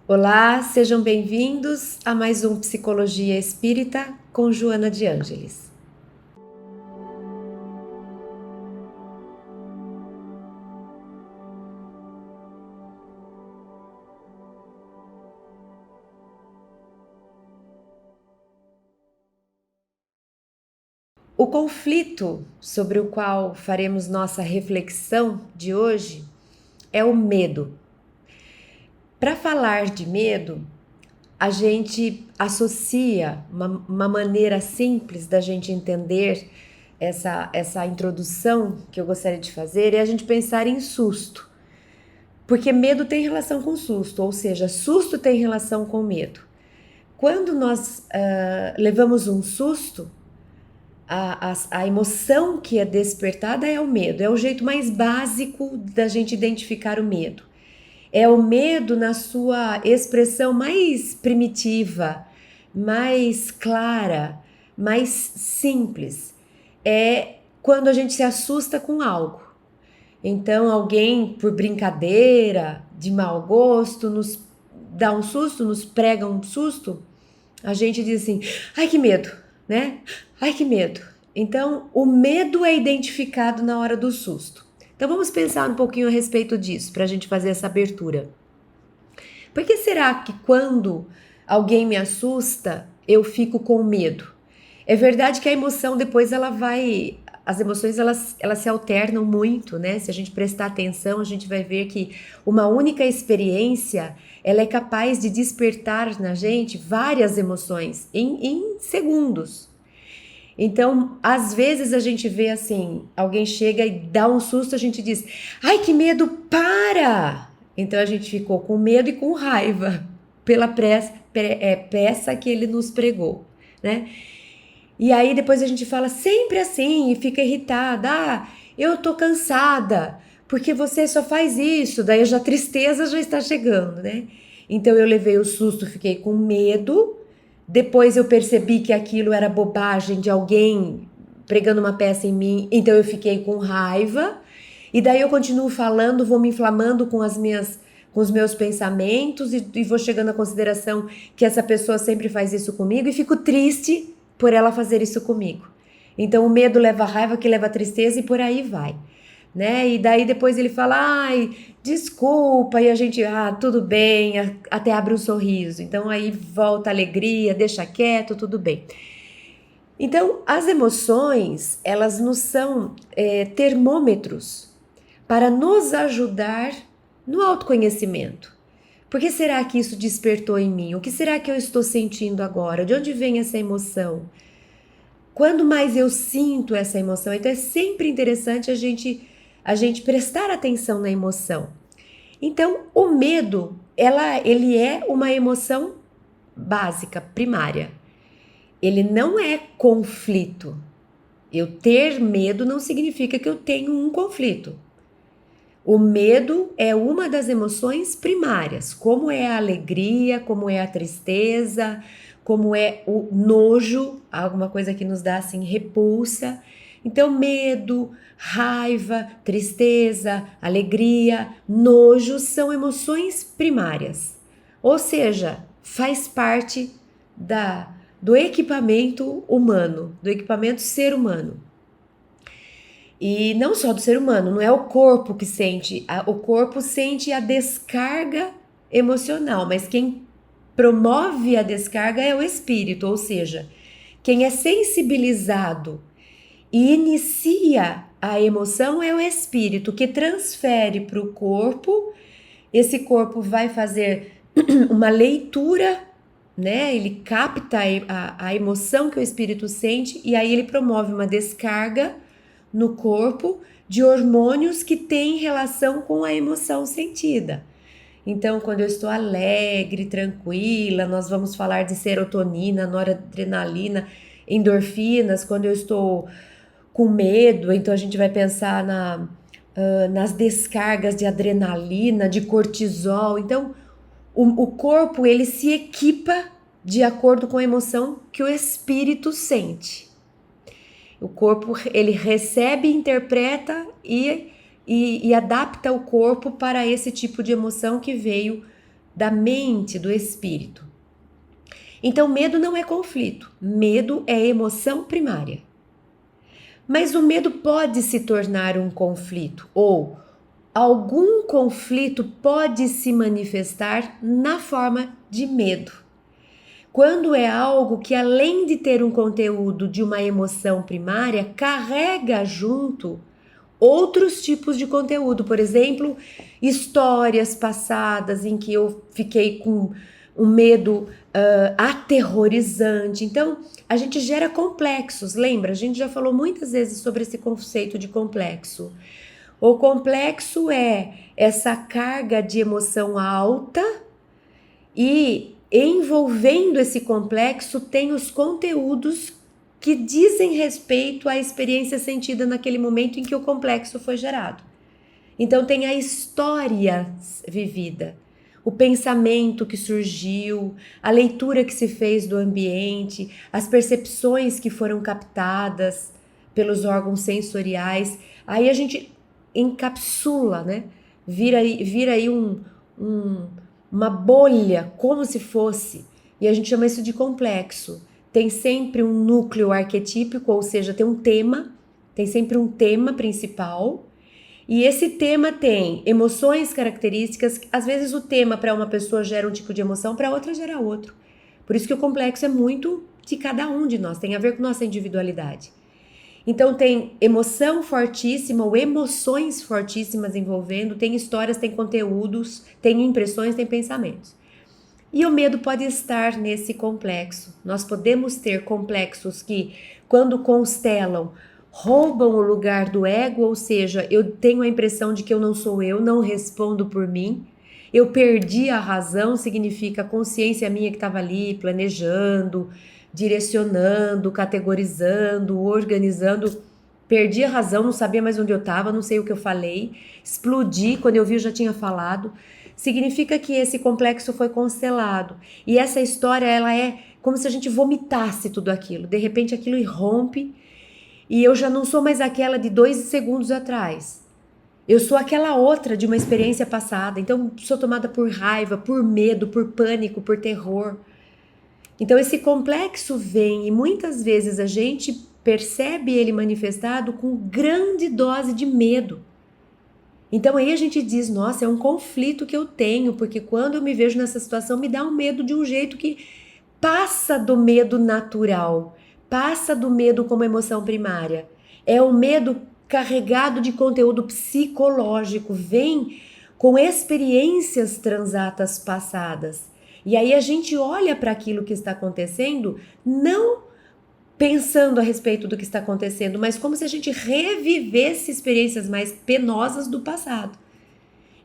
Olá, sejam bem-vindos a mais um Psicologia Espírita com Joana de Ângeles. O conflito sobre o qual faremos nossa reflexão de hoje é o medo. Para falar de medo, a gente associa uma maneira simples da gente entender essa introdução que eu gostaria de fazer é a gente pensar em susto. Porque medo tem relação com susto, ou seja, susto tem relação com medo. Quando nós levamos um susto, a emoção que é despertada é o medo, é o jeito mais básico da gente identificar o medo. É o medo na sua expressão mais primitiva, mais clara, mais simples. É quando a gente se assusta com algo. Então, alguém, por brincadeira, de mau gosto, nos dá um susto, nos prega um susto, a gente diz assim: ai que medo, né? Ai que medo. Então, o medo é identificado na hora do susto. Então, vamos pensar um pouquinho a respeito disso, para a gente fazer essa abertura. Por que será que quando alguém me assusta, eu fico com medo? É verdade que a emoção depois ela vai. As emoções elas se alternam muito, né? Se a gente prestar atenção, a gente vai ver que uma única experiência ela é capaz de despertar na gente várias emoções em segundos. Então, às vezes a gente vê assim, alguém chega e dá um susto, a gente diz: ai, que medo, para! Então a gente ficou com medo e com raiva pela peça que ele nos pregou, né? E aí depois a gente fala sempre assim e fica irritada. Ah, eu tô cansada, porque você só faz isso. Daí já a tristeza já está chegando, né? Então eu levei o susto, fiquei com medo. Depois eu percebi que aquilo era bobagem de alguém pregando uma peça em mim, então eu fiquei com raiva. E daí eu continuo falando, vou me inflamando com os meus pensamentos e vou chegando à consideração que essa pessoa sempre faz isso comigo e fico triste por ela fazer isso comigo. Então o medo leva a raiva, que leva a tristeza e por aí vai, né? E daí depois ele fala: ai, desculpa, e a gente, tudo bem, até abre um sorriso. Então aí volta a alegria, deixa quieto, tudo bem. Então, as emoções, elas nos são termômetros para nos ajudar no autoconhecimento. Por que será que isso despertou em mim? O que será que eu estou sentindo agora? De onde vem essa emoção? Quando mais eu sinto essa emoção? Então é sempre interessante a gente prestar atenção na emoção. Então, o medo, ele é uma emoção básica, primária. Ele não é conflito. Eu ter medo não significa que eu tenho um conflito. O medo é uma das emoções primárias, como é a alegria, como é a tristeza, como é o nojo, alguma coisa que nos dá assim repulsa. Então, medo, raiva, tristeza, alegria, nojo são emoções primárias. Ou seja, faz parte do equipamento humano, do equipamento ser humano. E não só do ser humano, não é o corpo que sente, o corpo sente a descarga emocional, mas quem promove a descarga é o espírito, ou seja, quem é sensibilizado e inicia a emoção é o espírito que transfere para o corpo. Esse corpo vai fazer uma leitura, né? Ele capta a emoção que o espírito sente e aí ele promove uma descarga no corpo de hormônios que têm relação com a emoção sentida. Então, quando eu estou alegre, tranquila, nós vamos falar de serotonina, noradrenalina, endorfinas. Quando eu estou com medo, então a gente vai pensar nas descargas de adrenalina, de cortisol. Então, o corpo ele se equipa de acordo com a emoção que o espírito sente. O corpo ele recebe, interpreta e adapta o corpo para esse tipo de emoção que veio da mente, do espírito. Então, medo não é conflito, medo é emoção primária. Mas o medo pode se tornar um conflito, ou algum conflito pode se manifestar na forma de medo. Quando é algo que, além de ter um conteúdo de uma emoção primária, carrega junto outros tipos de conteúdo, por exemplo, histórias passadas em que eu fiquei com um medo aterrorizante. Então, a gente gera complexos, lembra? A gente já falou muitas vezes sobre esse conceito de complexo. O complexo é essa carga de emoção alta e envolvendo esse complexo tem os conteúdos que dizem respeito à experiência sentida naquele momento em que o complexo foi gerado. Então tem a história vivida, o pensamento que surgiu, a leitura que se fez do ambiente, as percepções que foram captadas pelos órgãos sensoriais. Aí a gente encapsula, né? Vira aí uma bolha, como se fosse, e a gente chama isso de complexo. Tem sempre um núcleo arquetípico, ou seja, tem sempre um tema principal, e esse tema tem emoções características. Às vezes o tema para uma pessoa gera um tipo de emoção, para outra gera outro. Por isso que o complexo é muito de cada um de nós, tem a ver com nossa individualidade. Então tem emoção fortíssima ou emoções fortíssimas envolvendo, tem histórias, tem conteúdos, tem impressões, tem pensamentos. E o medo pode estar nesse complexo. Nós podemos ter complexos que, quando constelam, roubam o lugar do ego, ou seja, eu tenho a impressão de que eu não sou eu, não respondo por mim. Eu perdi a razão, significa a consciência minha que estava ali planejando, direcionando, categorizando, organizando. Perdi a razão, não sabia mais onde eu estava, não sei o que eu falei, explodi, quando eu vi eu já tinha falado. Significa que esse complexo foi constelado. E essa história, ela é como se a gente vomitasse tudo aquilo. De repente aquilo irrompe e eu já não sou mais aquela de 2 segundos atrás. Eu sou aquela outra de uma experiência passada. Então sou tomada por raiva, por medo, por pânico, por terror. Então esse complexo vem e muitas vezes a gente percebe ele manifestado com grande dose de medo. Então aí a gente diz, nossa, é um conflito que eu tenho, porque quando eu me vejo nessa situação me dá um medo de um jeito que passa do medo natural, passa do medo como emoção primária. É o medo carregado de conteúdo psicológico, vem com experiências transatas passadas. E aí a gente olha para aquilo que está acontecendo, não pensando a respeito do que está acontecendo, mas como se a gente revivesse experiências mais penosas do passado.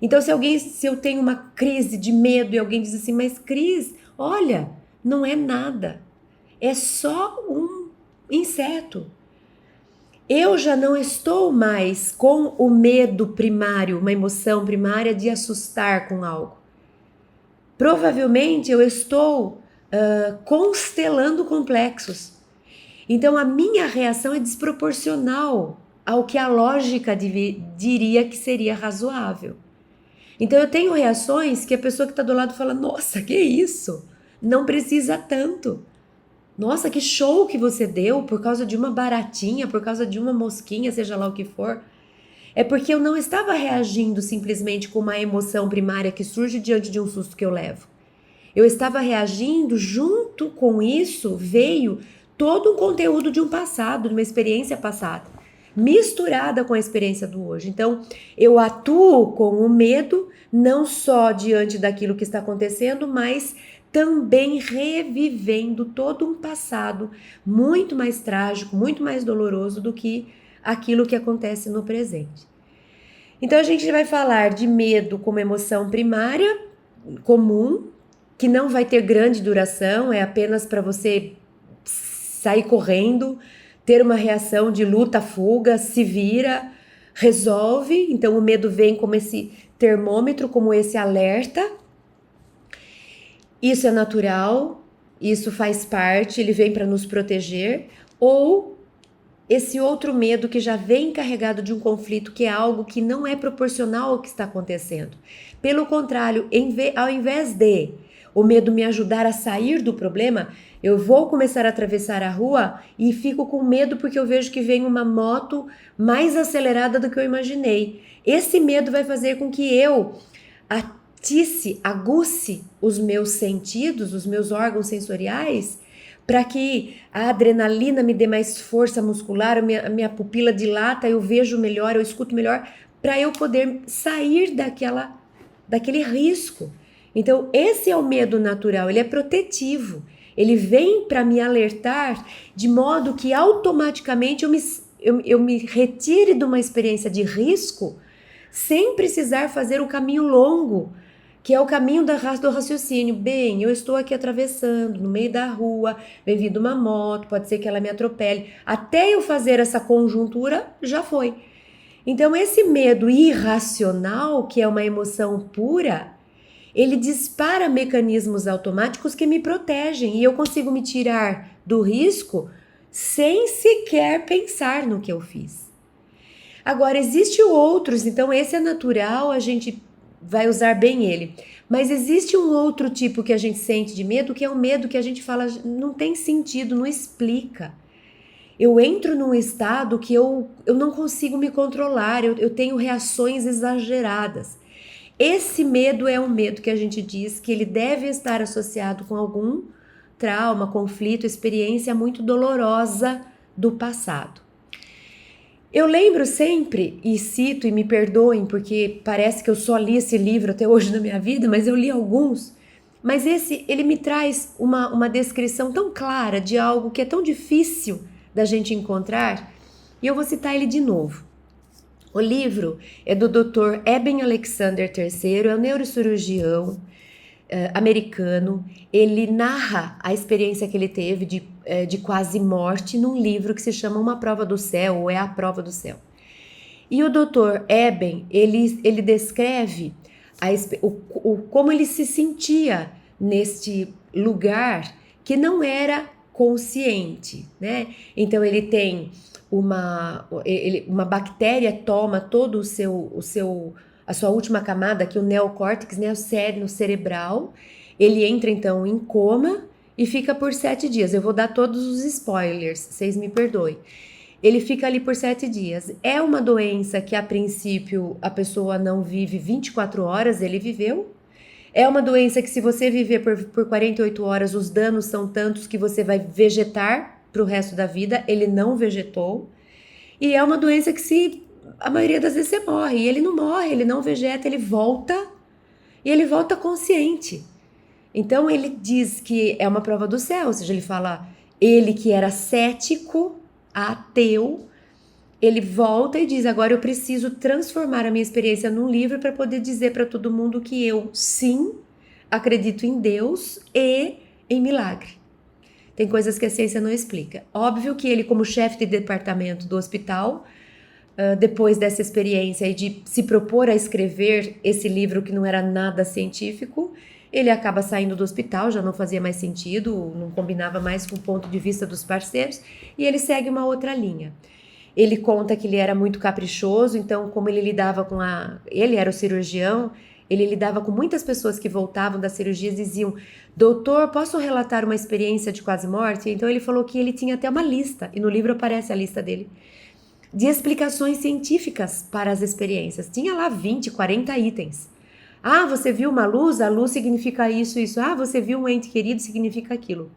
Então, se eu tenho uma crise de medo e alguém diz assim, mas Cris, olha, não é nada, é só um inseto. Eu já não estou mais com o medo primário, uma emoção primária de assustar com algo. Provavelmente eu estou constelando complexos. Então a minha reação é desproporcional ao que a lógica diria que seria razoável. Então eu tenho reações que a pessoa que está do lado fala, nossa, que isso? Não precisa tanto. Nossa, que show que você deu por causa de uma baratinha, por causa de uma mosquinha, seja lá o que for. É porque eu não estava reagindo simplesmente com uma emoção primária que surge diante de um susto que eu levo. Eu estava reagindo, junto com isso veio todo um conteúdo de um passado, de uma experiência passada, misturada com a experiência do hoje. Então, eu atuo com o medo, não só diante daquilo que está acontecendo, mas também revivendo todo um passado muito mais trágico, muito mais doloroso do que aquilo que acontece no presente. Então, a gente vai falar de medo como emoção primária, comum, que não vai ter grande duração, é apenas para você sair correndo, ter uma reação de luta, fuga, se vira, resolve. Então o medo vem como esse termômetro, como esse alerta. Isso é natural, isso faz parte, ele vem para nos proteger. Ou esse outro medo que já vem carregado de um conflito, que é algo que não é proporcional ao que está acontecendo. Pelo contrário, ao invés de o medo me ajudar a sair do problema, eu vou começar a atravessar a rua e fico com medo porque eu vejo que vem uma moto mais acelerada do que eu imaginei. Esse medo vai fazer com que eu aguce os meus sentidos, os meus órgãos sensoriais, para que a adrenalina me dê mais força muscular, a minha pupila dilata, eu vejo melhor, eu escuto melhor, para eu poder sair daquele risco. Então, esse é o medo natural, ele é protetivo, ele vem para me alertar de modo que automaticamente eu me retire de uma experiência de risco sem precisar fazer o caminho longo, que é o caminho do raciocínio. Bem, eu estou aqui atravessando no meio da rua, vem vindo uma moto, pode ser que ela me atropele. Até eu fazer essa conjuntura, já foi. Então, esse medo irracional, que é uma emoção pura, ele dispara mecanismos automáticos que me protegem e eu consigo me tirar do risco sem sequer pensar no que eu fiz. Agora, existem outros, então esse é natural, a gente vai usar bem ele. Mas existe um outro tipo que a gente sente de medo, que é o medo que a gente fala, não tem sentido, não explica. Eu entro num estado que eu não consigo me controlar, eu tenho reações exageradas. Esse medo é um medo que a gente diz que ele deve estar associado com algum trauma, conflito, experiência muito dolorosa do passado. Eu lembro sempre, e cito, e me perdoem, porque parece que eu só li esse livro até hoje na minha vida, mas eu li alguns. Mas ele me traz uma descrição tão clara de algo que é tão difícil da gente encontrar, e eu vou citar ele de novo. O livro é do Dr. Eben Alexander III, é um neurocirurgião americano. Ele narra a experiência que ele teve de quase morte num livro que se chama Uma Prova do Céu, ou É a Prova do Céu. E o Dr. Eben, ele descreve como ele se sentia neste lugar que não era consciente, né? Então ele tem uma bactéria toma todo a sua última camada, que é o neocórtex, né, o cerebral. Ele entra então em coma e fica por 7 dias. Eu vou dar todos os spoilers, vocês me perdoem. Ele fica ali por 7 dias. É uma doença que a princípio a pessoa não vive 24 horas, ele viveu. É uma doença que se você viver por 48 horas, os danos são tantos que você vai vegetar para o resto da vida. Ele não vegetou. E é uma doença que a maioria das vezes você morre. E ele não morre, ele não vegeta, ele volta. E ele volta consciente. Então ele diz que é uma prova do céu. Ou seja, ele fala, ele que era cético, ateu, ele volta e diz, agora eu preciso transformar a minha experiência num livro para poder dizer para todo mundo que eu, sim, acredito em Deus e em milagre. Tem coisas que a ciência não explica. Óbvio que ele, como chefe de departamento do hospital, depois dessa experiência e de se propor a escrever esse livro que não era nada científico, ele acaba saindo do hospital, já não fazia mais sentido, não combinava mais com o ponto de vista dos parceiros, e ele segue uma outra linha. Ele conta que ele era muito caprichoso, então como ele lidava ele era o cirurgião, ele lidava com muitas pessoas que voltavam das cirurgias e diziam, doutor, posso relatar uma experiência de quase morte? Então ele falou que ele tinha até uma lista, e no livro aparece a lista dele, de explicações científicas para as experiências. Tinha lá 20, 40 itens. Ah, você viu uma luz? A luz significa isso, isso. Ah, você viu um ente querido? Significa aquilo.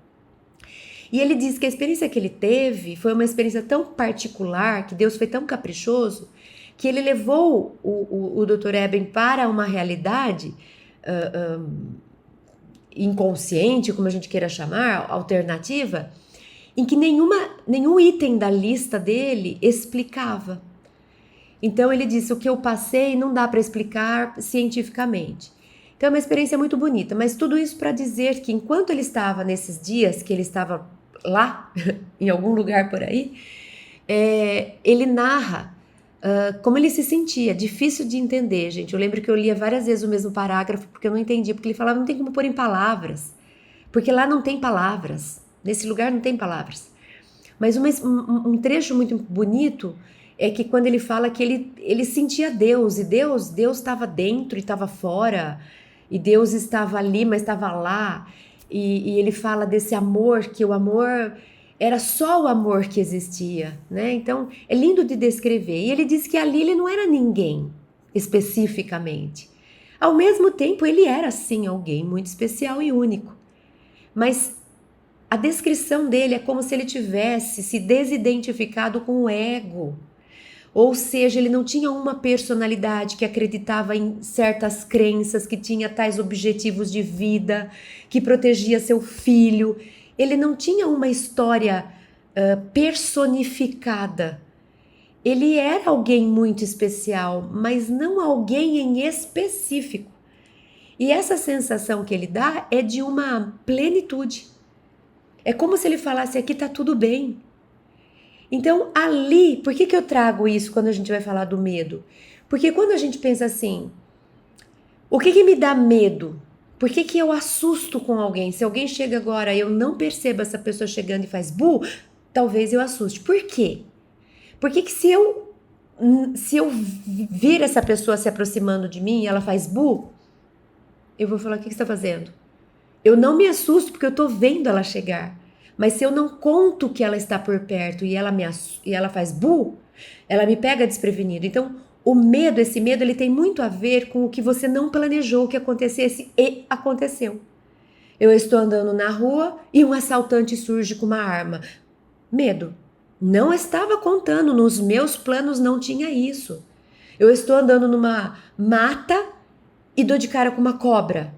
E ele diz que a experiência que ele teve foi uma experiência tão particular, que Deus foi tão caprichoso, que ele levou o Dr. Eben para uma realidade inconsciente, como a gente queira chamar, alternativa, em que nenhum item da lista dele explicava. Então ele disse, o que eu passei não dá para explicar cientificamente. Então é uma experiência muito bonita, mas tudo isso para dizer que enquanto ele estava nesses dias, que ele estava lá, em algum lugar por aí, ele narra como ele se sentia, difícil de entender, gente. Eu lembro que eu lia várias vezes o mesmo parágrafo, porque eu não entendia, porque ele falava, não tem como pôr em palavras, porque lá não tem palavras, nesse lugar não tem palavras. Mas um trecho muito bonito é que quando ele fala que ele sentia Deus, e Deus estava dentro e estava fora, e Deus estava ali, mas estava lá, e ele fala desse amor, que o amor era só o amor que existia, né? Então é lindo de descrever. E ele diz que ali ele não era ninguém especificamente. Ao mesmo tempo, ele era sim alguém muito especial e único, mas a descrição dele é como se ele tivesse se desidentificado com o ego. Ou seja, ele não tinha uma personalidade que acreditava em certas crenças, que tinha tais objetivos de vida, que protegia seu filho. Ele não tinha uma história personificada. Ele era alguém muito especial, mas não alguém em específico. E essa sensação que ele dá é de uma plenitude. É como se ele falasse: aqui tá tudo bem. Então, ali, por que eu trago isso quando a gente vai falar do medo? Porque quando a gente pensa assim, o que me dá medo? Por que eu assusto com alguém? Se alguém chega agora e eu não percebo essa pessoa chegando e faz bu, talvez eu assuste. Por quê? Porque que se eu vir essa pessoa se aproximando de mim e ela faz bu, eu vou falar: o que você está fazendo? Eu não me assusto porque eu estou vendo ela chegar. Mas se eu não conto que ela está por perto e ela faz bu, ela me pega desprevenido. Então, o medo, esse medo, ele tem muito a ver com o que você não planejou que acontecesse e aconteceu. Eu estou andando na rua e um assaltante surge com uma arma. Medo. Não estava contando, nos meus planos não tinha isso. Eu estou andando numa mata e dou de cara com uma cobra.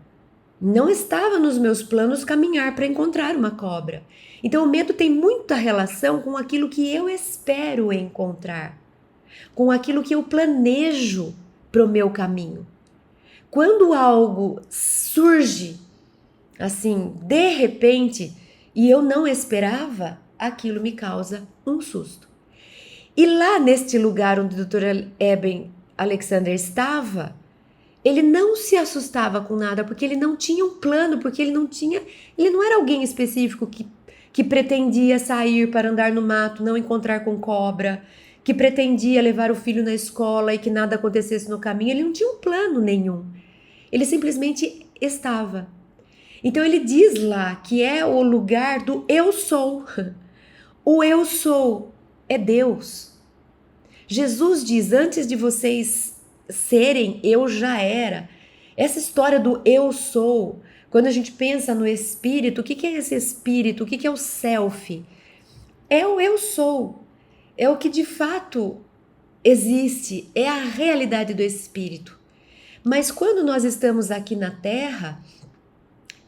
Não estava nos meus planos caminhar para encontrar uma cobra. Então o medo tem muita relação com aquilo que eu espero encontrar, com aquilo que eu planejo para o meu caminho. Quando algo surge assim, de repente, e eu não esperava, aquilo me causa um susto. E lá neste lugar onde o Dr. Eben Alexander estava, ele não se assustava com nada, porque ele não tinha um plano, porque ele não era alguém específico que pretendia sair para andar no mato, não encontrar com cobra, que pretendia levar o filho na escola e que nada acontecesse no caminho. Ele não tinha um plano nenhum. Ele simplesmente estava. Então ele diz lá que é o lugar do eu sou. O eu sou é Deus. Jesus diz: antes de vocês serem, eu já era. Essa história do eu sou, quando a gente pensa no espírito, o que é esse espírito? O que é o self? É o eu sou. É o que de fato existe, é a realidade do espírito. Mas quando nós estamos aqui na Terra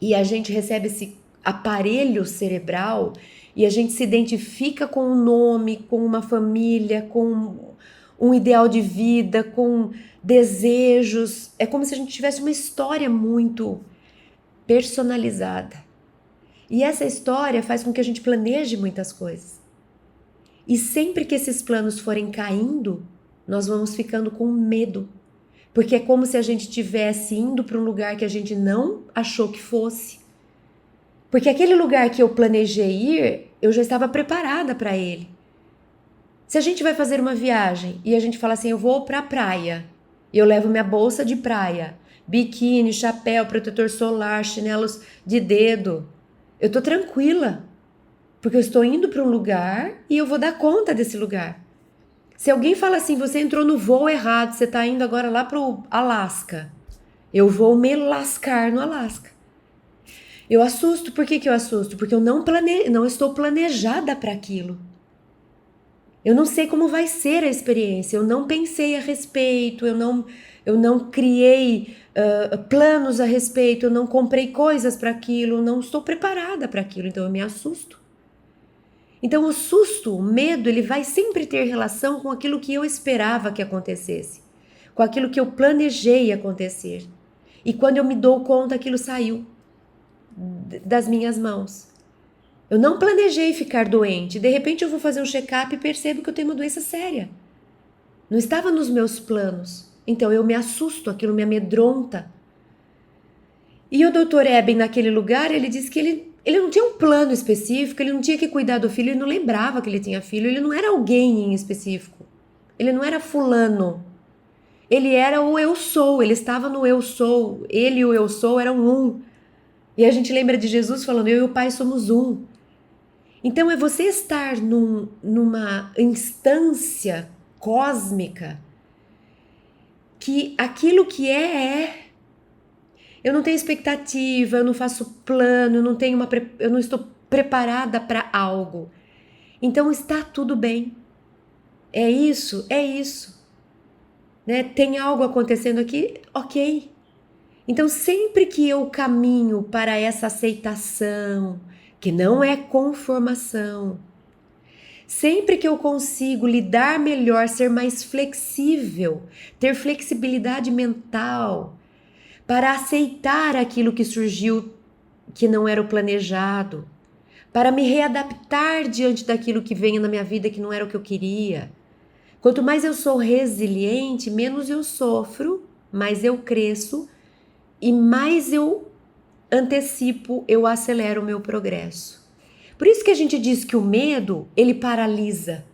e a gente recebe esse aparelho cerebral e a gente se identifica com um nome, com uma família, com um ideal de vida, com desejos, é como se a gente tivesse uma história muito personalizada. E essa história faz com que a gente planeje muitas coisas. E sempre que esses planos forem caindo, nós vamos ficando com medo. Porque é como se a gente estivesse indo para um lugar que a gente não achou que fosse. Porque aquele lugar que eu planejei ir, eu já estava preparada para ele. Se a gente vai fazer uma viagem e a gente fala assim: eu vou para a praia, eu levo minha bolsa de praia, biquíni, chapéu, protetor solar, chinelos de dedo, eu tô tranquila, porque eu estou indo para um lugar e eu vou dar conta desse lugar. Se alguém fala assim: você entrou no voo errado, você está indo agora lá para o Alasca, eu vou me lascar no Alasca. Eu assusto. Por que eu assusto? Porque eu não estou planejada para aquilo. Eu não sei como vai ser a experiência, eu não pensei a respeito, eu não criei planos a respeito, eu não comprei coisas para aquilo, não estou preparada para aquilo, então eu me assusto. Então o susto, o medo, ele vai sempre ter relação com aquilo que eu esperava que acontecesse, com aquilo que eu planejei acontecer. E quando eu me dou conta, aquilo saiu das minhas mãos. Eu não planejei ficar doente. De repente eu vou fazer um check-up e percebo que eu tenho uma doença séria. Não estava nos meus planos. Então eu me assusto, aquilo me amedronta. E o Dr. Eben, naquele lugar, ele diz que ele não tinha um plano específico, ele não tinha que cuidar do filho, ele não lembrava que ele tinha filho, ele não era alguém em específico. Ele não era fulano. Ele era o eu sou, ele estava no eu sou. Ele e o eu sou eram um. E a gente lembra de Jesus falando, eu e o Pai somos um. Então é você estar numa instância cósmica que aquilo que é. Eu não tenho expectativa, eu não faço plano, eu não estou preparada para algo. Então está tudo bem. É isso, é isso. Né? Tem algo acontecendo aqui? Ok. Então sempre que eu caminho para essa aceitação, que não é conformação, sempre que eu consigo lidar melhor, ser mais flexível, ter flexibilidade mental para aceitar aquilo que surgiu que não era o planejado, para me readaptar diante daquilo que vem na minha vida que não era o que eu queria. Quanto mais eu sou resiliente, menos eu sofro, mais eu cresço e mais eu antecipo, eu acelero o meu progresso. Por isso que a gente diz que o medo, ele paralisa.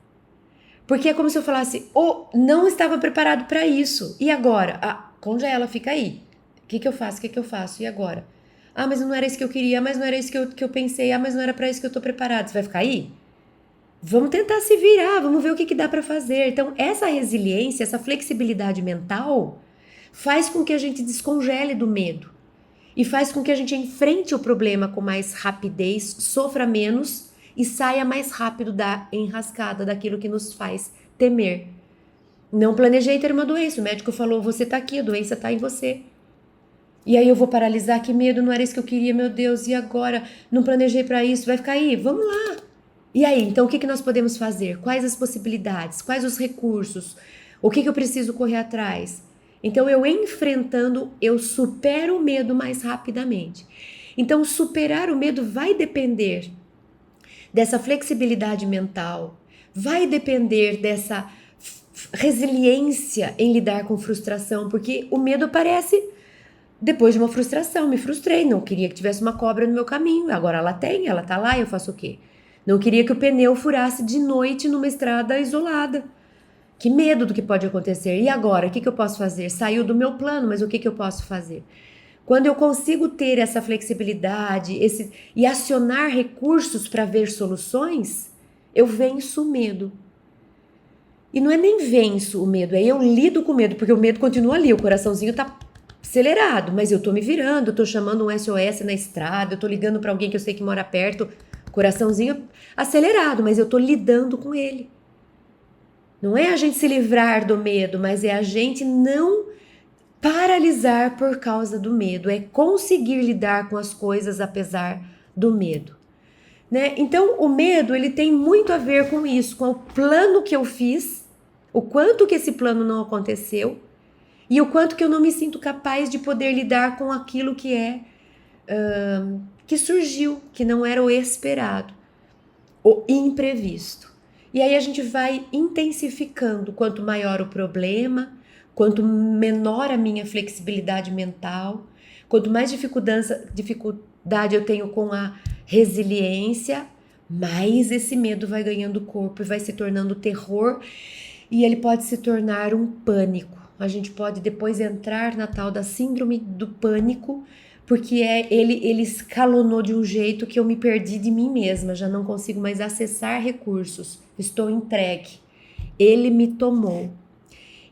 Porque é como se eu falasse, não estava preparado para isso. E agora? Congela, fica aí. O que eu faço? O que eu faço? E agora? Mas não era isso que eu queria, mas não era isso que eu pensei, mas não era para isso que eu tô preparado. Você vai ficar aí? Vamos tentar se virar, vamos ver o que dá para fazer. Então, essa resiliência, essa flexibilidade mental faz com que a gente descongele do medo e faz com que a gente enfrente o problema com mais rapidez, sofra menos e saia mais rápido da enrascada, daquilo que nos faz temer. Não planejei ter uma doença, o médico falou, você tá aqui, a doença tá em você. E aí eu vou paralisar, que medo, não era isso que eu queria, meu Deus, e agora? Não planejei para isso, vai ficar aí, vamos lá. E aí, então o que nós podemos fazer? Quais as possibilidades? Quais os recursos? O que eu preciso correr atrás? Então eu enfrentando, eu supero o medo mais rapidamente. Então superar o medo vai depender dessa flexibilidade mental, vai depender dessa resiliência em lidar com frustração, porque o medo aparece depois de uma frustração. Me frustrei, não queria que tivesse uma cobra no meu caminho, agora ela tá lá, eu faço o quê? Não queria que o pneu furasse de noite numa estrada isolada. Que medo do que pode acontecer. E agora, o que eu posso fazer? Saiu do meu plano, mas o que eu posso fazer? Quando eu consigo ter essa flexibilidade e acionar recursos para ver soluções, eu venço o medo. E não é nem venço o medo, é eu lido com o medo, porque o medo continua ali, o coraçãozinho tá acelerado, mas eu tô me virando, eu tô chamando um SOS na estrada, eu tô ligando para alguém que eu sei que mora perto, coraçãozinho acelerado, mas eu tô lidando com ele. Não é a gente se livrar do medo, mas é a gente não paralisar por causa do medo, é conseguir lidar com as coisas apesar do medo, né? Então, o medo, ele tem muito a ver com isso, com o plano que eu fiz, o quanto que esse plano não aconteceu e o quanto que eu não me sinto capaz de poder lidar com aquilo que que surgiu, que não era o esperado, o imprevisto. E aí a gente vai intensificando, quanto maior o problema, quanto menor a minha flexibilidade mental, quanto mais dificuldade eu tenho com a resiliência, mais esse medo vai ganhando corpo e vai se tornando terror, e ele pode se tornar um pânico. A gente pode depois entrar na tal da síndrome do pânico, porque ele escalonou de um jeito que eu me perdi de mim mesma, já não consigo mais acessar recursos, estou entregue, ele me tomou.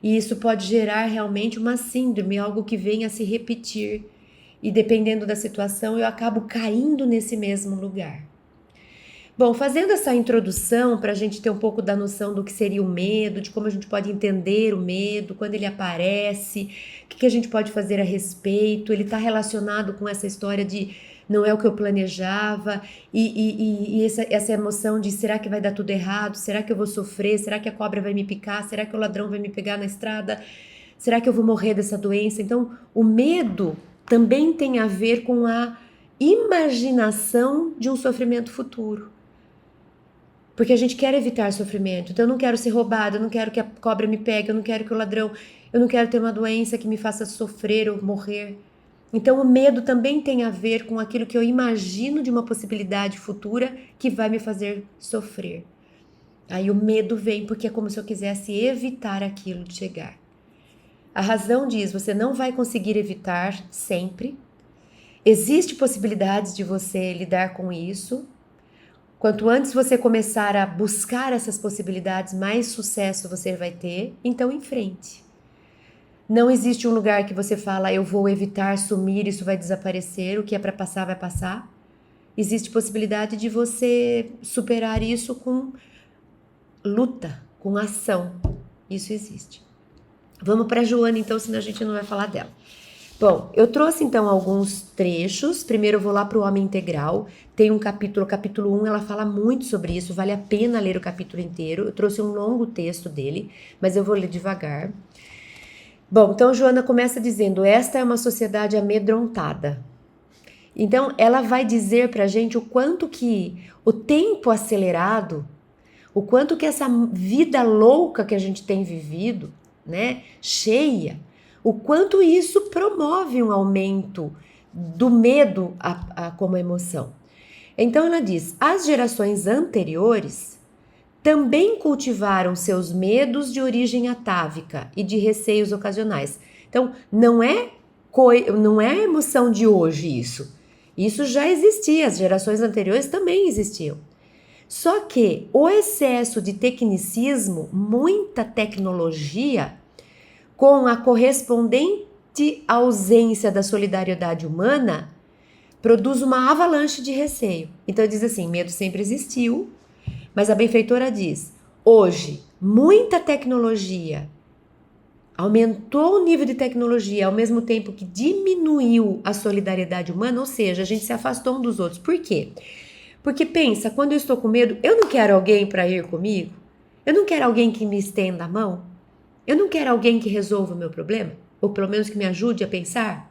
E isso pode gerar realmente uma síndrome, algo que venha a se repetir, e dependendo da situação eu acabo caindo nesse mesmo lugar. Bom, fazendo essa introdução para a gente ter um pouco da noção do que seria o medo, de como a gente pode entender o medo, quando ele aparece, o que a gente pode fazer a respeito, ele está relacionado com essa história de não é o que eu planejava, e essa emoção de será que vai dar tudo errado, será que eu vou sofrer, será que a cobra vai me picar, será que o ladrão vai me pegar na estrada, será que eu vou morrer dessa doença? Então, o medo também tem a ver com a imaginação de um sofrimento futuro. Porque a gente quer evitar sofrimento. Então eu não quero ser roubada, eu não quero que a cobra me pegue, eu não quero que o ladrão, eu não quero ter uma doença que me faça sofrer ou morrer. Então, o medo também tem a ver com aquilo que eu imagino de uma possibilidade futura que vai me fazer sofrer. Aí o medo vem porque é como se eu quisesse evitar aquilo de chegar. A razão diz: você não vai conseguir evitar sempre. Existe possibilidades de você lidar com isso. Quanto antes você começar a buscar essas possibilidades, mais sucesso você vai ter. Então, em frente. Não existe um lugar que você fala, eu vou evitar sumir, isso vai desaparecer, o que é para passar vai passar. Existe possibilidade de você superar isso com luta, com ação. Isso existe. Vamos para a Joana então, senão a gente não vai falar dela. Bom, eu trouxe então alguns trechos. Primeiro eu vou lá para o Homem Integral. Tem um capítulo 1, ela fala muito sobre isso, vale a pena ler o capítulo inteiro. Eu trouxe um longo texto dele, mas eu vou ler devagar. Bom, então Joana começa dizendo: esta é uma sociedade amedrontada. Então ela vai dizer pra gente o quanto que o tempo acelerado, o quanto que essa vida louca que a gente tem vivido, né, cheia, o quanto isso promove um aumento do medo como emoção. Então ela diz: as gerações anteriores também cultivaram seus medos de origem atávica e de receios ocasionais. Então, não é emoção de hoje isso. Isso já existia, as gerações anteriores também existiam. Só que o excesso de tecnicismo, muita tecnologia, com a correspondente ausência da solidariedade humana, produz uma avalanche de receio. Então, diz assim: medo sempre existiu. Mas a benfeitora diz: hoje, muita tecnologia aumentou o nível de tecnologia ao mesmo tempo que diminuiu a solidariedade humana, ou seja, a gente se afastou um dos outros. Por quê? Porque pensa, quando eu estou com medo, eu não quero alguém para ir comigo, eu não quero alguém que me estenda a mão, eu não quero alguém que resolva o meu problema, ou pelo menos que me ajude a pensar.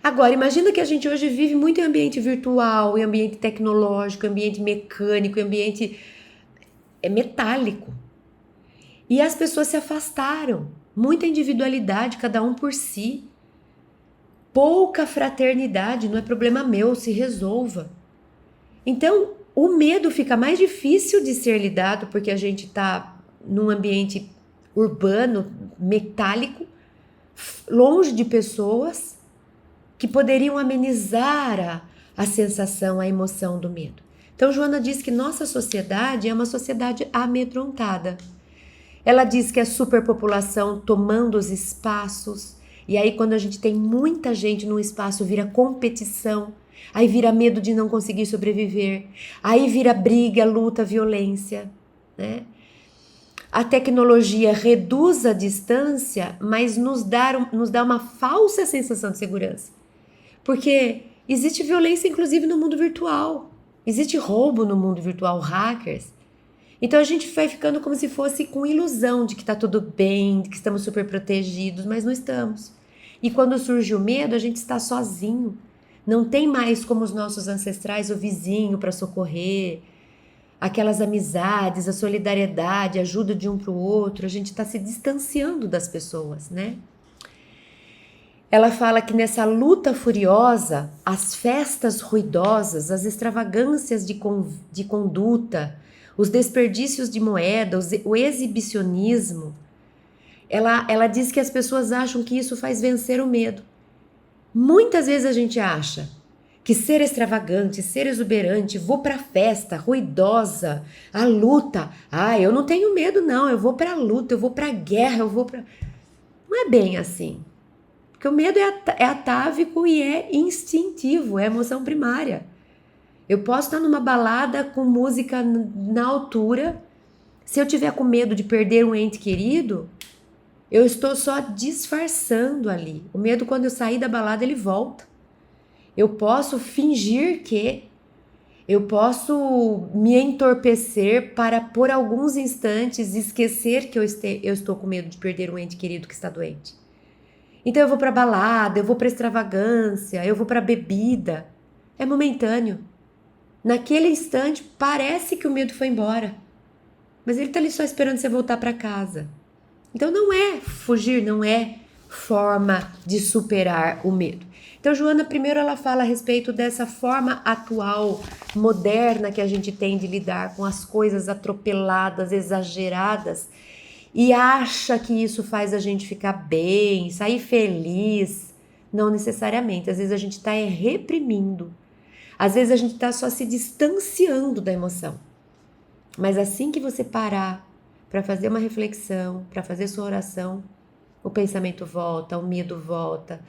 Agora, imagina que a gente hoje vive muito em ambiente virtual, em ambiente tecnológico, em ambiente mecânico, em ambiente metálico. E as pessoas se afastaram. Muita individualidade, cada um por si. Pouca fraternidade, não é problema meu, se resolva. Então, o medo fica mais difícil de ser lidado porque a gente está num ambiente urbano, metálico, longe de pessoas que poderiam amenizar a sensação, a emoção do medo. Então, Joana diz que nossa sociedade é uma sociedade amedrontada. Ela diz que a superpopulação tomando os espaços, e aí quando a gente tem muita gente num espaço, vira competição, aí vira medo de não conseguir sobreviver, aí vira briga, luta, violência, né? A tecnologia reduz a distância, mas nos dá uma falsa sensação de segurança. Porque existe violência, inclusive, no mundo virtual. Existe roubo no mundo virtual, hackers. Então a gente vai ficando como se fosse com ilusão de que está tudo bem, de que estamos super protegidos, mas não estamos. E quando surge o medo, a gente está sozinho. Não tem mais como os nossos ancestrais, o vizinho para socorrer, aquelas amizades, a solidariedade, a ajuda de um para o outro. A gente está se distanciando das pessoas, né? Ela fala que nessa luta furiosa, as festas ruidosas, as extravagâncias de conduta, os desperdícios de moeda, o exibicionismo, ela diz que as pessoas acham que isso faz vencer o medo. Muitas vezes a gente acha que ser extravagante, ser exuberante, vou para a festa ruidosa, a luta, eu não tenho medo não, eu vou para a luta, eu vou para a guerra, eu vou para... Não é bem assim. Porque o medo é atávico e é instintivo, é emoção primária. Eu posso estar numa balada com música na altura. Se eu tiver com medo de perder um ente querido, eu estou só disfarçando ali. O medo, quando eu sair da balada, ele volta. Eu posso fingir que... Eu posso me entorpecer para, por alguns instantes, esquecer que eu estou com medo de perder um ente querido que está doente. Então eu vou para balada, eu vou para extravagância, eu vou para bebida. É momentâneo. Naquele instante parece que o medo foi embora, mas ele está ali só esperando você voltar para casa. Então não é fugir, não é forma de superar o medo. Então, Joana, primeiro ela fala a respeito dessa forma atual, moderna que a gente tem de lidar com as coisas atropeladas, exageradas, e acha que isso faz a gente ficar bem, sair feliz. Não necessariamente. Às vezes a gente está reprimindo. Às vezes a gente está só se distanciando da emoção. Mas assim que você parar para fazer uma reflexão, para fazer sua oração, o pensamento volta, o medo volta,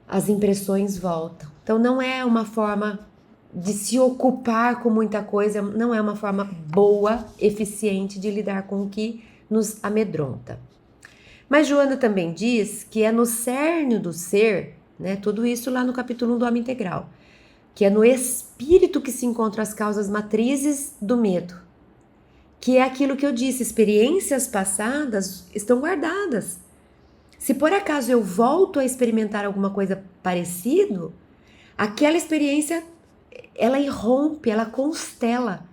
as impressões voltam. Então não é uma forma de se ocupar com muita coisa, não é uma forma boa, eficiente de lidar com o que nos amedronta. Mas Joana também diz que é no cerne do ser, né, tudo isso lá no capítulo 1 do Homem Integral, que é no espírito que se encontram as causas matrizes do medo, que é aquilo que eu disse, experiências passadas estão guardadas. Se por acaso eu volto a experimentar alguma coisa parecida, aquela experiência, ela irrompe, ela constela.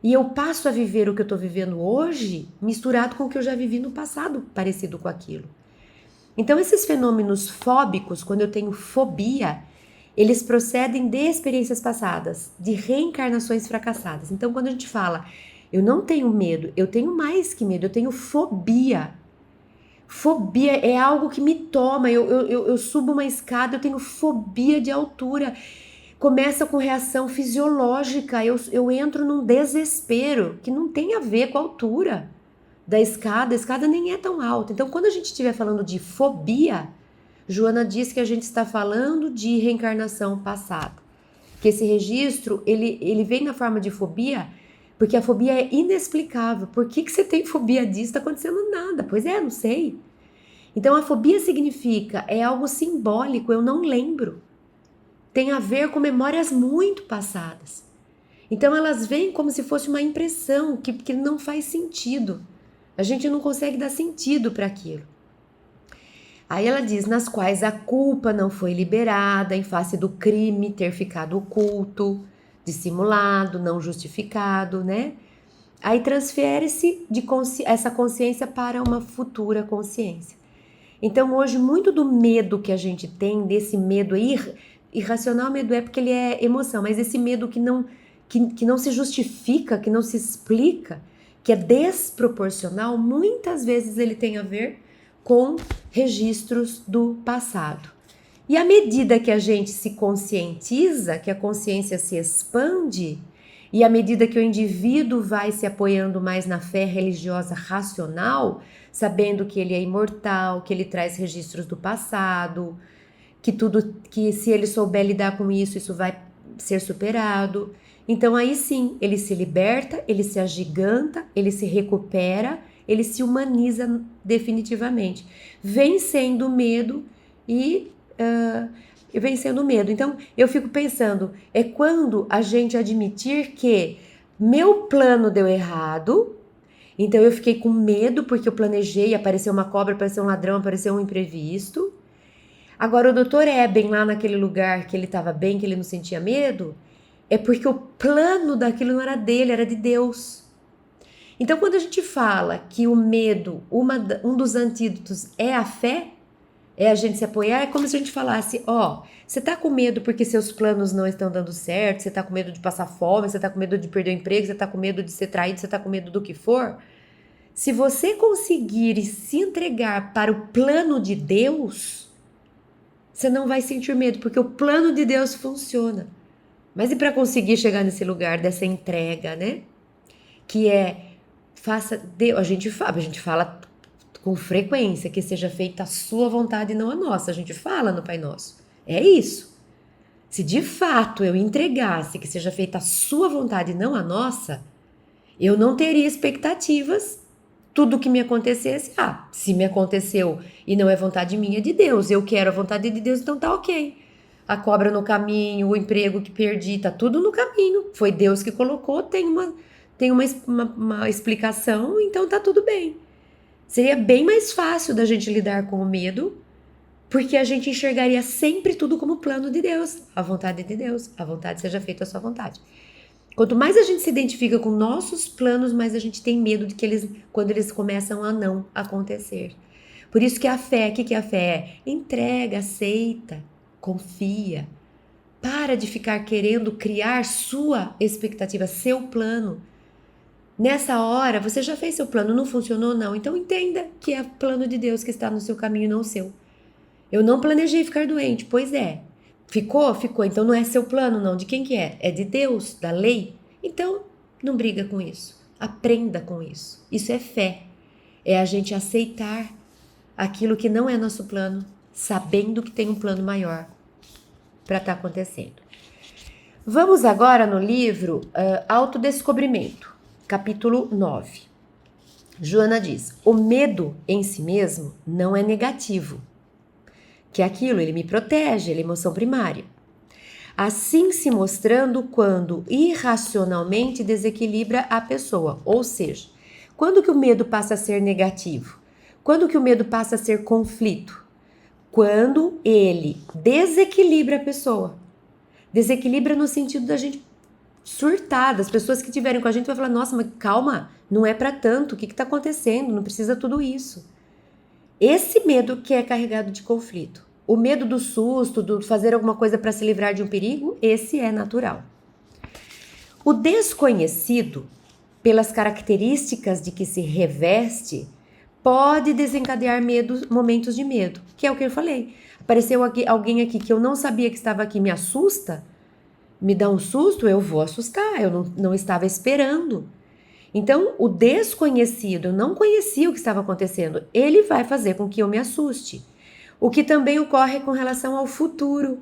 E eu passo a viver o que eu estou vivendo hoje, misturado com o que eu já vivi no passado, parecido com aquilo. Então, esses fenômenos fóbicos, quando eu tenho fobia, eles procedem de experiências passadas, de reencarnações fracassadas. Então, quando a gente fala, eu não tenho medo, eu tenho mais que medo, eu tenho fobia. Fobia é algo que me toma, eu subo uma escada, eu tenho fobia de altura. Começa com reação fisiológica, eu entro num desespero que não tem a ver com a altura da escada, a escada nem é tão alta. Então, quando a gente estiver falando de fobia, Joana diz que a gente está falando de reencarnação passada. Que esse registro, ele vem na forma de fobia, porque a fobia é inexplicável. Por que você tem fobia disso? Está acontecendo nada. Pois é, não sei. Então, a fobia significa, é algo simbólico, eu não lembro. Tem a ver com memórias muito passadas. Então elas vêm como se fosse uma impressão que não faz sentido. A gente não consegue dar sentido para aquilo. Aí ela diz, nas quais a culpa não foi liberada em face do crime ter ficado oculto, dissimulado, não justificado, né? Aí transfere-se essa consciência para uma futura consciência. Então hoje muito do medo que a gente tem, desse medo irracional, medo é porque ele é emoção, mas esse medo que não se justifica, que não se explica, que é desproporcional, muitas vezes ele tem a ver com registros do passado. E à medida que a gente se conscientiza, que a consciência se expande, e à medida que o indivíduo vai se apoiando mais na fé religiosa racional, sabendo que ele é imortal, que ele traz registros do passado, que se ele souber lidar com isso, isso vai ser superado. Então aí sim, ele se liberta, ele se agiganta, ele se recupera, ele se humaniza definitivamente, vencendo o medo e vencendo o medo. Então eu fico pensando, é quando a gente admitir que meu plano deu errado, então eu fiquei com medo porque eu planejei, apareceu uma cobra, apareceu um ladrão, apareceu um imprevisto. Agora, o doutor Eben, lá naquele lugar que ele estava bem, que ele não sentia medo, é porque o plano daquilo não era dele, era de Deus. Então, quando a gente fala que o medo, um dos antídotos é a fé, é a gente se apoiar, é como se a gente falasse, você tá com medo porque seus planos não estão dando certo, você tá com medo de passar fome, você tá com medo de perder o emprego, você tá com medo de ser traído, você tá com medo do que for. Se você conseguir se entregar para o plano de Deus, você não vai sentir medo, porque o plano de Deus funciona. Mas e para conseguir chegar nesse lugar dessa entrega, né? Que é, faça Deus, a gente fala com frequência que seja feita a sua vontade e não a nossa. A gente fala no Pai Nosso. É isso. Se de fato eu entregasse que seja feita a sua vontade e não a nossa, eu não teria expectativas. Tudo que me acontecesse, se me aconteceu e não é vontade minha, é de Deus. Eu quero a vontade de Deus, então tá ok. A cobra no caminho, o emprego que perdi, tá tudo no caminho. Foi Deus que colocou, tem uma explicação, então tá tudo bem. Seria bem mais fácil da gente lidar com o medo, porque a gente enxergaria sempre tudo como plano de Deus. A vontade de Deus, a vontade seja feita a sua vontade. Quanto mais a gente se identifica com nossos planos, mais a gente tem medo de que quando eles começam a não acontecer. Por isso que a fé, o que a fé é? Entrega, aceita, confia. Para de ficar querendo criar sua expectativa, seu plano. Nessa hora, você já fez seu plano, não funcionou? Não. Então entenda que é o plano de Deus que está no seu caminho, não o seu. Eu não planejei ficar doente, pois é. Ficou? Ficou. Então não é seu plano, não. De quem que é? É de Deus, da lei. Então, não briga com isso. Aprenda com isso. Isso é fé. É a gente aceitar aquilo que não é nosso plano, sabendo que tem um plano maior para estar acontecendo. Vamos agora no livro Autodescobrimento, capítulo 9. Joana diz: o medo em si mesmo não é negativo, que aquilo ele me protege, ele é emoção primária. Assim se mostrando quando irracionalmente desequilibra a pessoa, ou seja, quando que o medo passa a ser negativo? Quando que o medo passa a ser conflito? Quando ele desequilibra a pessoa. Desequilibra no sentido da gente surtar, das pessoas que estiverem com a gente vai falar, nossa, mas calma, não é para tanto, o que está acontecendo? Não precisa tudo isso. Esse medo que é carregado de conflito. O medo do susto, do fazer alguma coisa para se livrar de um perigo, esse é natural. O desconhecido, pelas características de que se reveste, pode desencadear momentos de medo, que é o que eu falei. Apareceu alguém aqui que eu não sabia que estava aqui, me assusta, me dá um susto, eu vou assustar, eu não estava esperando. Então, o desconhecido, eu não conhecia o que estava acontecendo, ele vai fazer com que eu me assuste. O que também ocorre com relação ao futuro.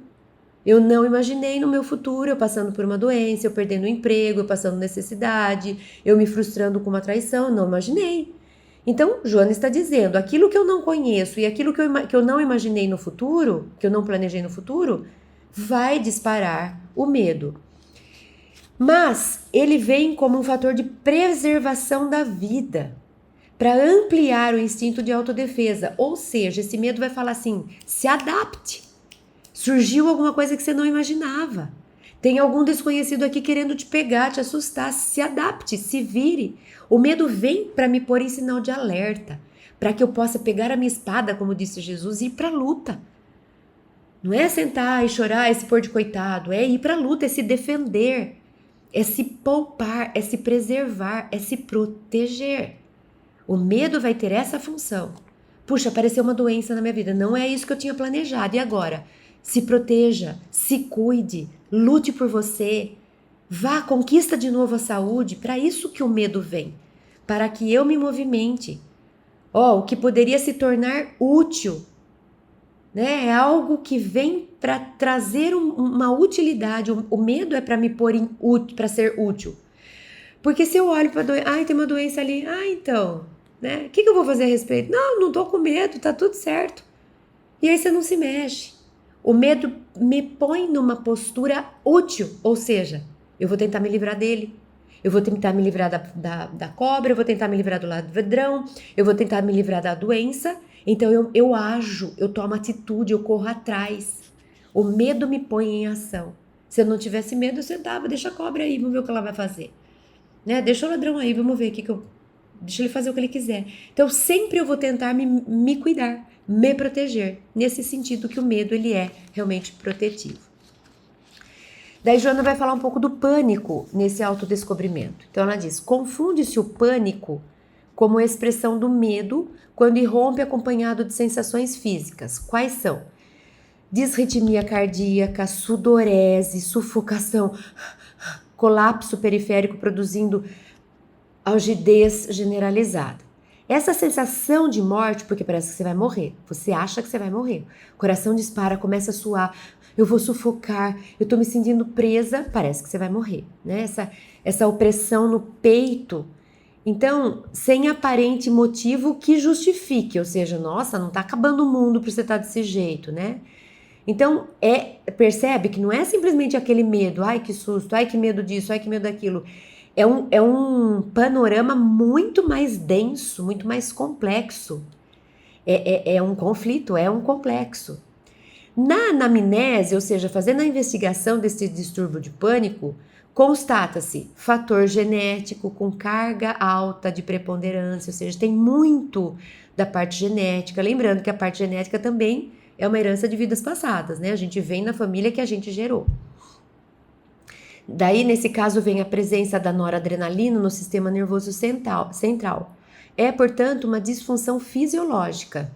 Eu não imaginei no meu futuro eu passando por uma doença, eu perdendo o emprego, eu passando necessidade, eu me frustrando com uma traição, não imaginei. Então, Joana está dizendo, aquilo que eu não conheço e aquilo que eu não imaginei no futuro, que eu não planejei no futuro, vai disparar o medo. Mas ele vem como um fator de preservação da vida, para ampliar o instinto de autodefesa. Ou seja, esse medo vai falar assim, se adapte. Surgiu alguma coisa que você não imaginava. Tem algum desconhecido aqui querendo te pegar, te assustar. Se adapte, se vire. O medo vem para me pôr em sinal de alerta, para que eu possa pegar a minha espada, como disse Jesus, e ir para a luta. Não é sentar e chorar, é se pôr de coitado, é ir para a luta, é se defender, é se poupar, é se preservar, é se proteger. O medo vai ter essa função. Puxa, apareceu uma doença na minha vida, não é isso que eu tinha planejado, e agora? Se proteja, se cuide, lute por você, vá, conquista de novo a saúde, para isso que o medo vem, para que eu me movimente. O que poderia se tornar útil, né? É algo que vem para trazer uma utilidade, o medo é para me pôr para ser útil. Porque se eu olho para a doença, tem uma doença ali, então, né? O que eu vou fazer a respeito? Não tô com medo, tá tudo certo. E aí você não se mexe. O medo me põe numa postura útil, ou seja, eu vou tentar me livrar dele. Eu vou tentar me livrar da cobra, eu vou tentar me livrar do ladrão, eu vou tentar me livrar da doença. Então eu ajo, eu tomo atitude, eu corro atrás. O medo me põe em ação. Se eu não tivesse medo, eu sentava, deixa a cobra aí, vamos ver o que ela vai fazer. Né? Deixa o ladrão aí, vamos ver deixa ele fazer o que ele quiser. Então sempre eu vou tentar me cuidar, me proteger, nesse sentido que o medo ele é realmente protetivo. Daí Joana vai falar um pouco do pânico nesse autodescobrimento. Então ela diz, confunde-se o pânico como expressão do medo quando irrompe acompanhado de sensações físicas. Quais são? Disritmia cardíaca, sudorese, sufocação, colapso periférico produzindo algidez generalizada. Essa sensação de morte, porque parece que você vai morrer, você acha que você vai morrer, o coração dispara, começa a suar, eu vou sufocar, eu tô me sentindo presa, parece que você vai morrer, né? Essa opressão no peito. Então, sem aparente motivo que justifique, ou seja, nossa, não tá acabando o mundo pra você estar desse jeito, né? Então, percebe que não é simplesmente aquele medo, ai que susto, ai que medo disso, ai que medo daquilo. É um panorama muito mais denso, muito mais complexo. É um conflito, é um complexo. Na anamnese, ou seja, fazendo a investigação desse distúrbio de pânico, Constata-se fator genético com carga alta de preponderância, ou seja, tem muito da parte genética. Lembrando que a parte genética também é uma herança de vidas passadas, né? A gente vem na família que a gente gerou. Daí, nesse caso, vem a presença da noradrenalina no sistema nervoso central. É, portanto, uma disfunção fisiológica.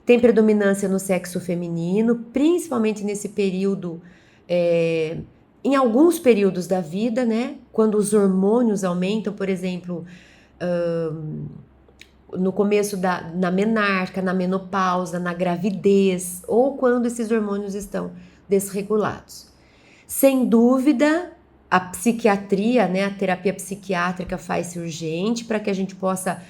Tem predominância no sexo feminino, principalmente nesse período, em alguns períodos da vida, né? Quando os hormônios aumentam, por exemplo, no começo na menarca, na menopausa, na gravidez, ou quando esses hormônios estão desregulados. Sem dúvida, a psiquiatria, né, a terapia psiquiátrica faz-se urgente para que a gente possa,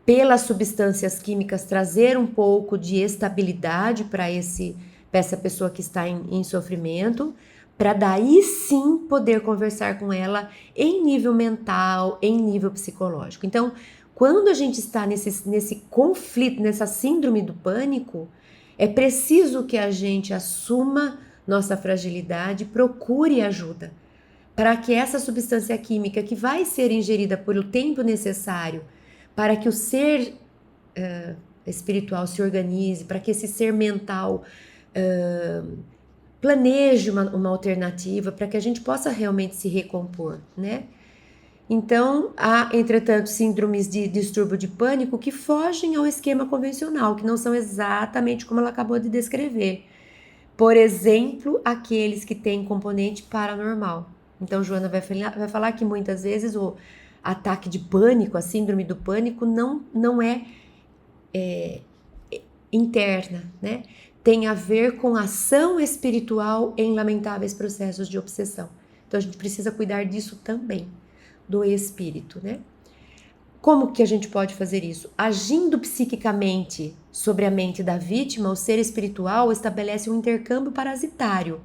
pelas substâncias químicas, trazer um pouco de estabilidade para essa pessoa que está em sofrimento, para daí sim poder conversar com ela em nível mental, em nível psicológico. Então, quando a gente está nesse conflito, nessa síndrome do pânico, é preciso que a gente assuma nossa fragilidade, procure ajuda, para que essa substância química que vai ser ingerida por o tempo necessário para que o ser espiritual se organize, para que esse ser mental planeje uma alternativa, para que a gente possa realmente se recompor, né? Então, há, entretanto, síndromes de distúrbio de pânico que fogem ao esquema convencional, que não são exatamente como ela acabou de descrever. Por exemplo, aqueles que têm componente paranormal. Então, Joana vai falar que muitas vezes o ataque de pânico, a síndrome do pânico, não é interna, né? Tem a ver com ação espiritual em lamentáveis processos de obsessão. Então, a gente precisa cuidar disso também, do espírito, né? Como que a gente pode fazer isso? Agindo psiquicamente sobre a mente da vítima, o ser espiritual estabelece um intercâmbio parasitário.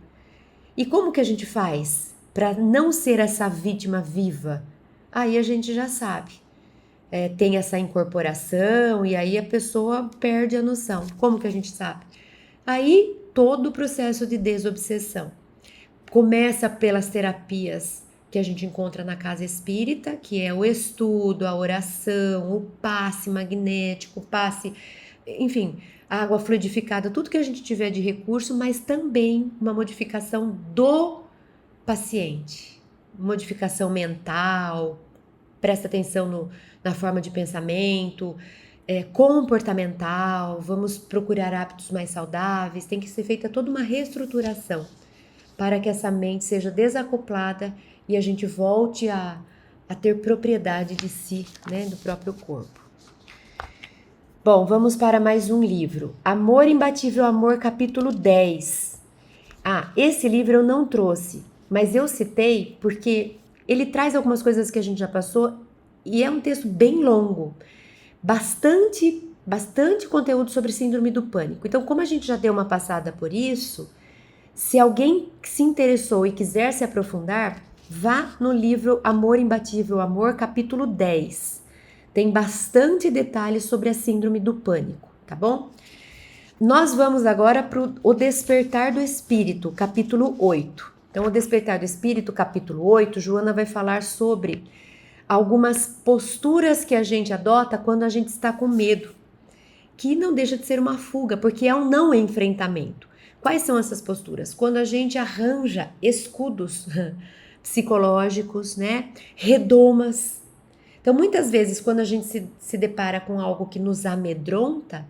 E como que a gente faz para não ser essa vítima viva? Aí a gente já sabe. Tem essa incorporação e aí a pessoa perde a noção. Como que a gente sabe? Aí todo o processo de desobsessão. Começa pelas terapias que a gente encontra na casa espírita, que é o estudo, a oração, o passe magnético, o passe, enfim, a água fluidificada, tudo que a gente tiver de recurso, mas também uma modificação do paciente, modificação mental, presta atenção na forma de pensamento, comportamental, vamos procurar hábitos mais saudáveis, tem que ser feita toda uma reestruturação para que essa mente seja desacoplada e a gente volte a ter propriedade de si, né, do próprio corpo. Bom, vamos para mais um livro. Amor Imbatível Amor, capítulo 10. Esse livro eu não trouxe, mas eu citei porque ele traz algumas coisas que a gente já passou e é um texto bem longo. Bastante conteúdo sobre síndrome do pânico. Então, como a gente já deu uma passada por isso, se alguém se interessou e quiser se aprofundar, vá no livro Amor Imbatível Amor, capítulo 10. Tem bastante detalhes sobre a síndrome do pânico, tá bom? Nós vamos agora para o Despertar do Espírito, capítulo 8. Então, o Despertar do Espírito, capítulo 8, Joana vai falar sobre algumas posturas que a gente adota quando a gente está com medo, que não deixa de ser uma fuga, porque é um não enfrentamento. Quais são essas posturas? Quando a gente arranja escudos psicológicos, né? Redomas. Então, muitas vezes, quando a gente se depara com algo que nos amedronta,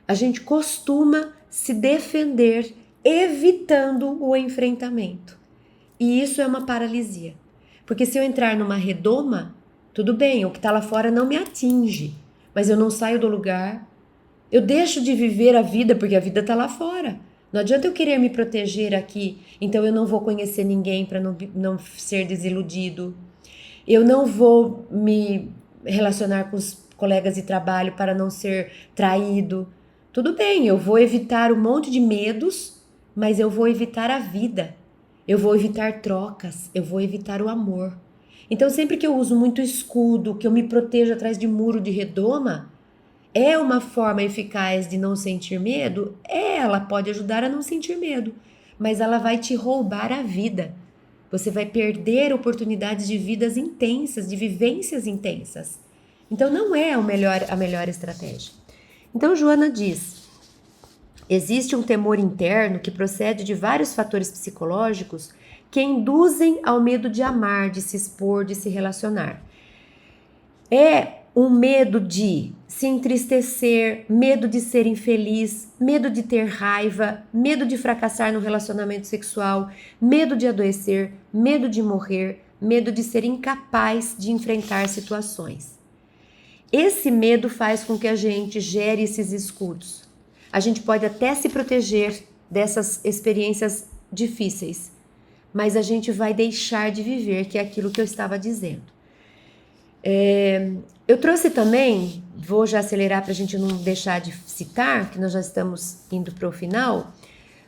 a gente costuma se defender evitando o enfrentamento. E isso é uma paralisia. Porque se eu entrar numa redoma, tudo bem, o que está lá fora não me atinge, mas eu não saio do lugar, eu deixo de viver a vida porque a vida está lá fora. Não adianta eu querer me proteger aqui, então eu não vou conhecer ninguém para não ser desiludido. Eu não vou me relacionar com os colegas de trabalho para não ser traído. Tudo bem, eu vou evitar um monte de medos, mas eu vou evitar a vida. Eu vou evitar trocas, eu vou evitar o amor. Então, sempre que eu uso muito escudo, que eu me protejo atrás de muro de redoma, é uma forma eficaz de não sentir medo? Ela pode ajudar a não sentir medo, mas ela vai te roubar a vida. Você vai perder oportunidades de vidas intensas, de vivências intensas. Então não é a melhor estratégia. Então Joana diz: existe um temor interno que procede de vários fatores psicológicos que induzem ao medo de amar, de se expor, de se relacionar. É um medo de se entristecer, medo de ser infeliz, medo de ter raiva, medo de fracassar no relacionamento sexual, medo de adoecer, medo de morrer, medo de ser incapaz de enfrentar situações. Esse medo faz com que a gente gere esses escudos. A gente pode até se proteger dessas experiências difíceis, mas a gente vai deixar de viver, que é aquilo que eu estava dizendo. Eu trouxe também, vou já acelerar para a gente não deixar de citar, que nós já estamos indo para o final,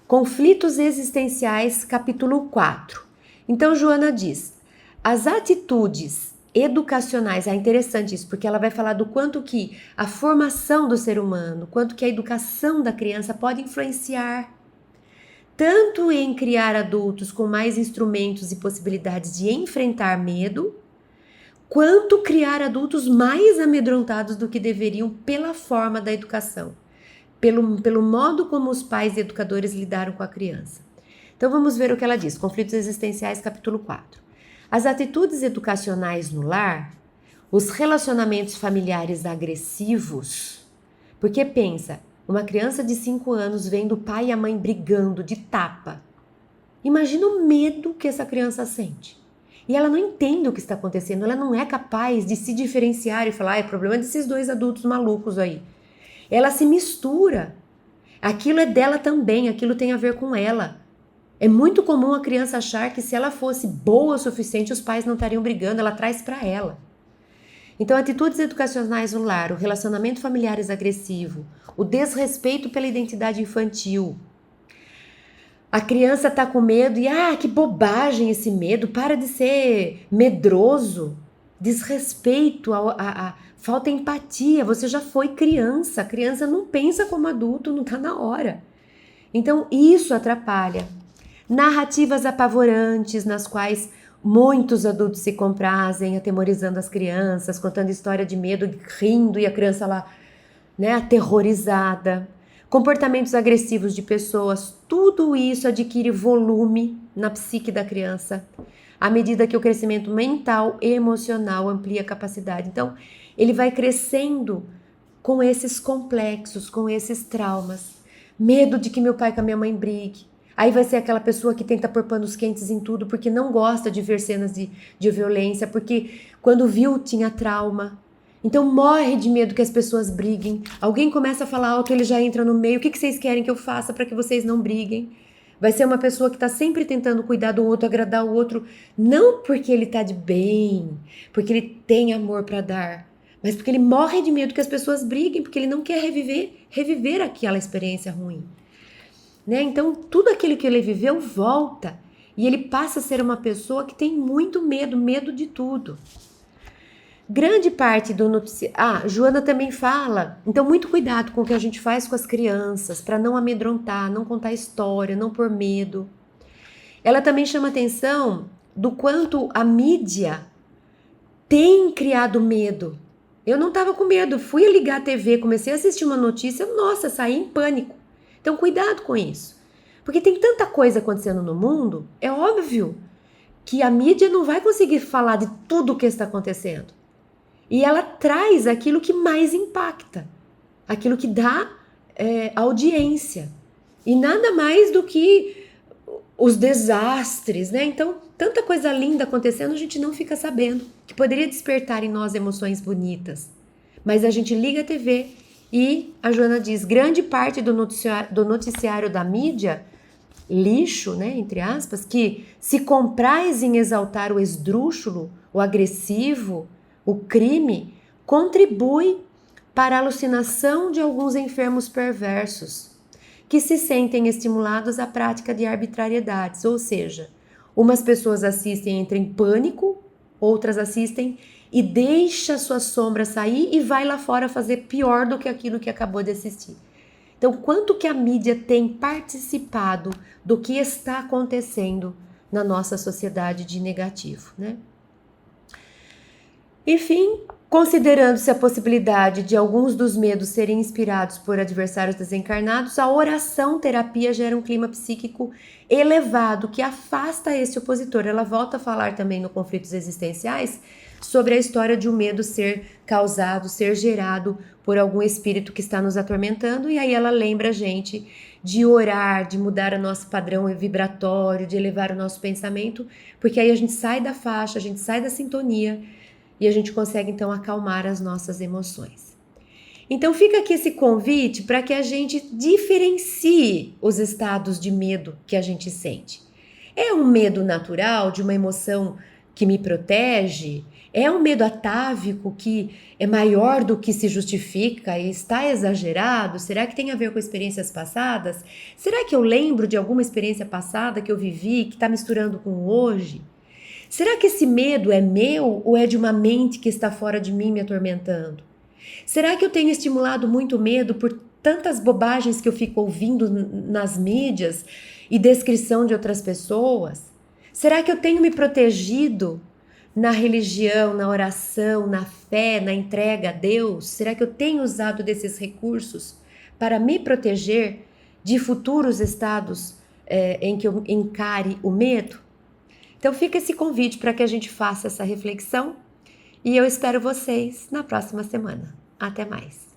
Conflitos Existenciais, capítulo 4. Então, Joana diz, as atitudes educacionais, é interessante isso, porque ela vai falar do quanto que a formação do ser humano, quanto que a educação da criança pode influenciar tanto em criar adultos com mais instrumentos e possibilidades de enfrentar medo, quanto criar adultos mais amedrontados do que deveriam pela forma da educação, pelo modo como os pais e educadores lidaram com a criança. Então vamos ver o que ela diz, Conflitos Existenciais, capítulo 4. As atitudes educacionais no lar, os relacionamentos familiares agressivos, porque pensa, uma criança de 5 anos vendo o pai e a mãe brigando de tapa. Imagina o medo que essa criança sente. E ela não entende o que está acontecendo, ela não é capaz de se diferenciar e falar, é problema desses dois adultos malucos aí. Ela se mistura. Aquilo é dela também, aquilo tem a ver com ela. É muito comum a criança achar que se ela fosse boa o suficiente, os pais não estariam brigando, ela traz para ela. Então, atitudes educacionais no lar, o relacionamento familiares agressivo, o desrespeito pela identidade infantil. A criança tá com medo e, que bobagem esse medo, para de ser medroso, desrespeito, falta empatia, você já foi criança, a criança não pensa como adulto, não tá na hora. Então, isso atrapalha. Narrativas apavorantes nas quais muitos adultos se comprazem, atemorizando as crianças, contando história de medo, rindo e a criança lá, né, aterrorizada. Comportamentos agressivos de pessoas, tudo isso adquire volume na psique da criança à medida que o crescimento mental e emocional amplia a capacidade. Então, ele vai crescendo com esses complexos, com esses traumas. Medo de que meu pai com a minha mãe brigue. Aí vai ser aquela pessoa que tenta pôr panos quentes em tudo porque não gosta de ver cenas de violência, porque quando viu tinha trauma. Então morre de medo que as pessoas briguem. Alguém começa a falar alto, ele já entra no meio. O que vocês querem que eu faça para que vocês não briguem? Vai ser uma pessoa que está sempre tentando cuidar do outro, agradar o outro, não porque ele está de bem, porque ele tem amor para dar, mas porque ele morre de medo que as pessoas briguem, porque ele não quer reviver aquela experiência ruim. Né? Então, tudo aquilo que ele viveu volta e ele passa a ser uma pessoa que tem muito medo de tudo. Grande parte do noticiário... Joana também fala, então muito cuidado com o que a gente faz com as crianças, para não amedrontar, não contar história, não pôr medo. Ela também chama atenção do quanto a mídia tem criado medo. Eu não estava com medo, fui ligar a TV, comecei a assistir uma notícia, nossa, saí em pânico. Então cuidado com isso, porque tem tanta coisa acontecendo no mundo, é óbvio que a mídia não vai conseguir falar de tudo o que está acontecendo. E ela traz aquilo que mais impacta, aquilo que dá audiência. E nada mais do que os desastres, né? Então, tanta coisa linda acontecendo, a gente não fica sabendo, que poderia despertar em nós emoções bonitas. Mas a gente liga a TV e a Joana diz, grande parte do noticiário da mídia, lixo, né, entre aspas, que se compraz em exaltar o esdrúxulo, o agressivo, o crime, contribui para a alucinação de alguns enfermos perversos que se sentem estimulados à prática de arbitrariedades, ou seja, umas pessoas assistem e entram em pânico, outras assistem e deixa sua sombra sair e vai lá fora fazer pior do que aquilo que acabou de assistir. Então, quanto que a mídia tem participado do que está acontecendo na nossa sociedade de negativo, né? Enfim, considerando-se a possibilidade de alguns dos medos serem inspirados por adversários desencarnados, a oração-terapia gera um clima psíquico elevado que afasta esse opositor. Ela volta a falar também no Conflitos Existenciais sobre a história de um medo ser causado, ser gerado por algum espírito que está nos atormentando, e aí ela lembra a gente de orar, de mudar o nosso padrão vibratório, de elevar o nosso pensamento, porque aí a gente sai da faixa, a gente sai da sintonia, e a gente consegue então acalmar as nossas emoções. Então fica aqui esse convite para que a gente diferencie os estados de medo que a gente sente. É um medo natural, de uma emoção que me protege? É um medo atávico que é maior do que se justifica e está exagerado? Será que tem a ver com experiências passadas? Será que eu lembro de alguma experiência passada que eu vivi que está misturando com hoje? Será que esse medo é meu ou é de uma mente que está fora de mim me atormentando? Será que eu tenho estimulado muito medo por tantas bobagens que eu fico ouvindo nas mídias e descrição de outras pessoas? Será que eu tenho me protegido na religião, na oração, na fé, na entrega a Deus? Será que eu tenho usado desses recursos para me proteger de futuros estados em que eu encare o medo? Então fica esse convite para que a gente faça essa reflexão e eu espero vocês na próxima semana. Até mais!